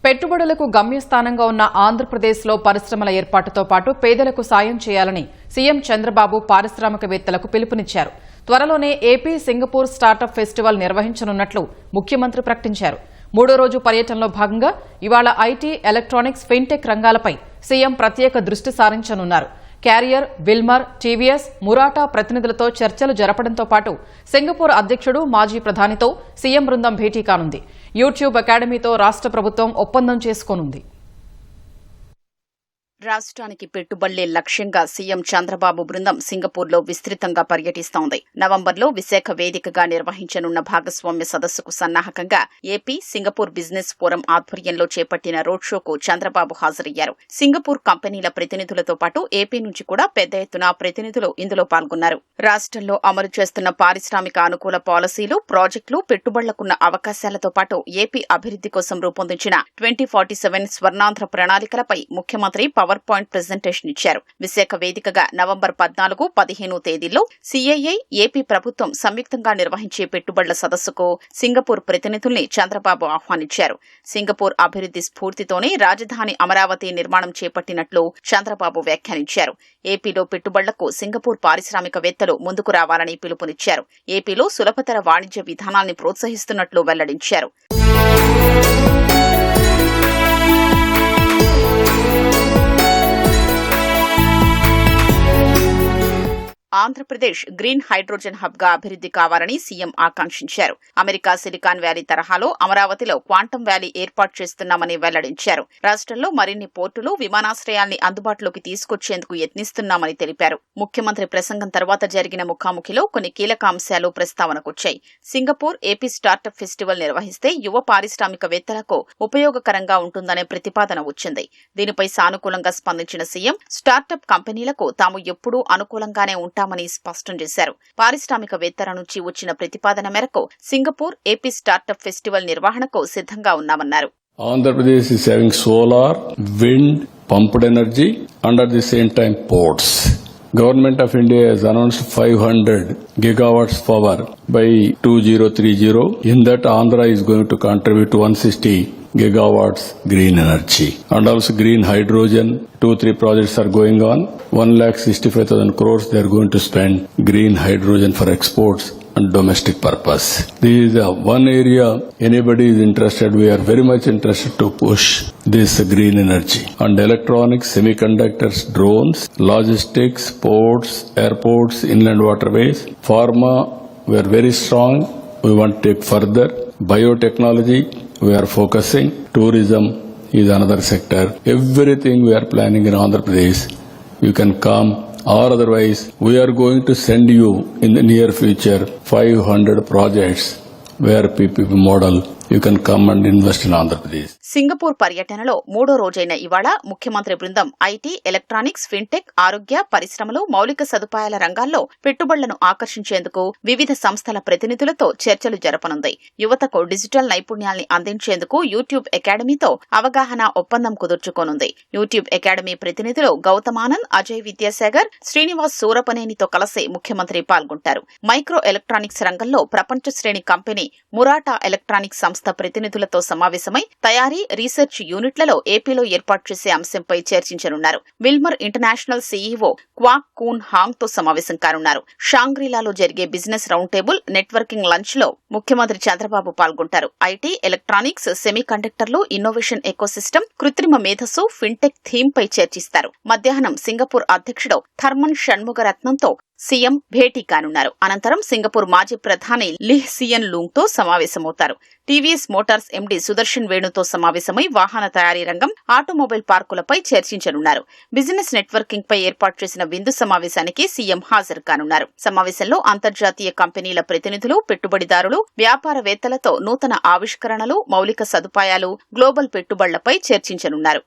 పెట్టుబడులకు గమ్యస్థానంగా ఉన్న ఆంధ్రప్రదేశ్లో పరిశ్రమల ఏర్పాటుతో పాటు పేదలకు సాయం చేయాలని సీఎం చంద్రబాబు పారిశ్రామికవేత్తలకు పిలుపునిచ్చారు. త్వరలోనే ఏపీ సింగపూర్ స్టార్టప్ ఫెస్టివల్ నిర్వహించనున్నట్లు ముఖ్యమంత్రి ప్రకటించారు. మూడో రోజు పర్యటనలో భాగంగా ఇవాళ ఐటీ, ఎలక్ట్రానిక్స్, ఫిన్టెక్ రంగాలపై సీఎం ప్రత్యేక దృష్టి సారించనున్నారు. క్యారియర్, విల్మర్, టీవీఎస్, మురాటా ప్రతినిధులతో చర్చలు జరపడంతో పాటు సింగపూర్ అధ్యక్షుడు, మాజీ ప్రధానితో సీఎం బృందం భేటీ కానుంది. యూట్యూబ్ అకాడమీతో రాష్ట్ర ప్రభుత్వం ఒప్పందం చేసుకోనుంది. రాష్ట్రానికి పెట్టుబడులే లక్ష్యంగా సీఎం చంద్రబాబు బృందం సింగపూర్లో విస్తృతంగా పర్యటిస్తోంది. నవంబర్లో విశాఖ వేదికగా నిర్వహించనున్న భాగస్వామ్య సదస్సుకు సన్నాహకంగా ఏపీ సింగపూర్ బిజినెస్ ఫోరం ఆధ్వర్యంలో చేపట్టిన రోడ్ షోకు చంద్రబాబు హాజరయ్యారు. సింగపూర్ కంపెనీల ప్రతినిధులతో పాటు ఏపీ నుంచి కూడా పెద్ద ఎత్తున ప్రతినిధులు ఇందులో పాల్గొన్నారు. రాష్ట్రంలో అమలు చేస్తున్న పారిశ్రామిక అనుకూల పాలసీలు, ప్రాజెక్టులు, పెట్టుబడులకున్న అవకాశాలతో పాటు ఏపీ అభివృద్ది కోసం రూపొందించిన 2047 స్వర్ణాంధ్ర ప్రణాళికలపై ముఖ్యమంత్రి పవర్ పాయింట్ ప్రెజెంటేషన్ ఇచ్చారు. విశాఖ వేదికగా నవంబర్ 14, 15 తేదీల్లో సీఐఐ, ఏపీ ప్రభుత్వం సంయుక్తంగా నిర్వహించే పెట్టుబడుల సదస్సుకు సింగపూర్ ప్రతినిధుల్ని చంద్రబాబు ఆహ్వానించారు. సింగపూర్ అభివృద్ది స్ఫూర్తితోనే రాజధాని అమరావతి నిర్మాణం చేపట్టినట్లు చంద్రబాబు వ్యాఖ్యానించారు. ఏపీలో పెట్టుబడులకు సింగపూర్ పారిశ్రామికవేత్తలు ముందుకు రావాలని పిలుపునిచ్చారు. ఏపీలో సులభతర వాణిజ్య విధానాల్ని ప్రోత్సహిస్తున్నట్లు వెల్లడించారు. ఆంధ్రప్రదేశ్ గ్రీన్ హైడ్రోజన్ హబ్ గా అభివృద్ది కావాలని సీఎం ఆకాంక్షించారు. అమెరికా సిలికాన్ వ్యాలీ తరహాలో అమరావతిలో క్వాంటం వ్యాలీ ఏర్పాటు చేస్తున్నామని వెల్లడించారు. రాష్ట్రంలో మరిన్ని పోర్టులు, విమానాశ్రయాల్ని అందుబాటులోకి తీసుకొచ్చేందుకు యత్నిస్తున్నామని తెలిపారు. ముఖ్యమంత్రి ప్రసంగం తర్వాత జరిగిన ముఖాముఖిలో కొన్ని కీలక అంశాలు ప్రస్తావనకొచ్చాయి. సింగపూర్ ఏపీ స్టార్టప్ ఫెస్టివల్ నిర్వహిస్తే యువ పారిశ్రామికవేత్తలకు ఉపయోగకరంగా ఉంటుందనే ప్రతిపాదన వచ్చింది. దీనిపై సానుకూలంగా స్పందించిన సీఎం స్టార్టప్ కంపెనీలకు తాము ఎప్పుడూ అనుకూలంగానే ఉంటామని స్పష్టం చేశారు. పారిశ్రామికవేత్తల నుంచి వచ్చిన ప్రతిపాదన మేరకు సింగపూర్ ఏపీ స్టార్టప్ ఫెస్టివల్ నిర్వహణకు సిద్ధంగా ఉన్నామన్నారు. Andhra is having solar, wind, pumped energy, under the same time ports. Government of India has announced 500 gigawatts power by 2030. In that, Andhra is going to contribute 160 gigawatts green energy. And also green hydrogen, 2-3 projects are going on. 1,65,000 crores they are going to spend green hydrogen for exports and domestic purpose. This is one area anybody is interested. We are very much interested to push this green energy. And electronics, semiconductors, drones, logistics, ports, airports, inland waterways, pharma, we are very strong. We want to take further. Biotechnology, we are focusing. Tourism is another sector. Everything we are planning in Andhra Pradesh. You can come, or otherwise we are going to send you in the near future 500 projects where PPP model you can come and invest in Andhra Pradesh. Singapore పర్యటనలో మూడో రోజైన ఇవాళ ముఖ్యమంత్రి బృందం IT, electronics, fintech, ఆరోగ్య, పరిశ్రమలు, మౌలిక సదుపాయాల రంగాల్లో పెట్టుబడులను ఆకర్షించేందుకు వివిధ సంస్థల ప్రతినిధులతో చర్చలు జరపనుంది. యువతకు డిజిటల్ నైపుణ్యాల్ని అందించేందుకు యూట్యూబ్ అకాడమీతో అవగాహన ఒప్పందం కుదుర్చుకోనుంది. యూట్యూబ్ అకాడమీ ప్రతినిధులు గౌతమానంద్, అజయ్ విద్యాసాగర్, శ్రీనివాస్ సూరపనేనితో కలిసి ముఖ్యమంత్రి పాల్గొంటారు. మైక్రో ఎలక్ట్రానిక్స్ రంగంలో ప్రపంచ శ్రేణి కంపెనీ మురాటా ఎలక్ట్రానిక్స్ సంస్థ ప్రతినిధులతో సమావేశమై తయారీ, రీసెర్చ్ యూనిట్లలో ఏపీలో ఏర్పాటు చేసే అంశంపై చర్చించనున్నారు. Wilmar international CEO Kuok Khoon Hong తో సమావేశం కానున్నారు. షాంగ్రీలాలో జరిగే business round table, networking lunch లో ముఖ్యమంత్రి చంద్రబాబు పాల్గొంటారు. ఐటీ, ఎలక్ట్రానిక్స్, సెమీకండక్టర్లు, ఇన్నోవేషన్ ఎకోసిస్టమ్, కృత్రిమ మేధస్సు, ఫిన్టెక్ థీమ్ పై చర్చిస్తారు. మధ్యాహ్నం సింగపూర్ అధ్యక్షుడు థర్మన్ షణ్ముగరత్నంతో సీఎం భేటీ కానున్నారు. అనంతరం సింగపూర్ మాజీ ప్రధాని లీహ్ సియన్ లూంగ్ తో సమావేశమవుతారు. టీవీఎస్ మోటార్స్ ఎండీ సుదర్శన్ వేణుతో సమావేశమై వాహన తయారీ రంగం, ఆటోమొబైల్ పార్కులపై చర్చించనున్నారు. బిజినెస్ నెట్వర్కింగ్ పై ఏర్పాటు చేసిన విందు సమావేశానికి సీఎం హాజరు కానున్నారు. సమావేశంలో అంతర్జాతీయ కంపెనీల ప్రతినిధులు, పెట్టుబడిదారులు, వ్యాపారవేత్తలతో నూతన ఆవిష్కరణలు, మౌలిక సదుపాయాలు, గ్లోబల్ పెట్టుబడులపై చర్చించనున్నారు.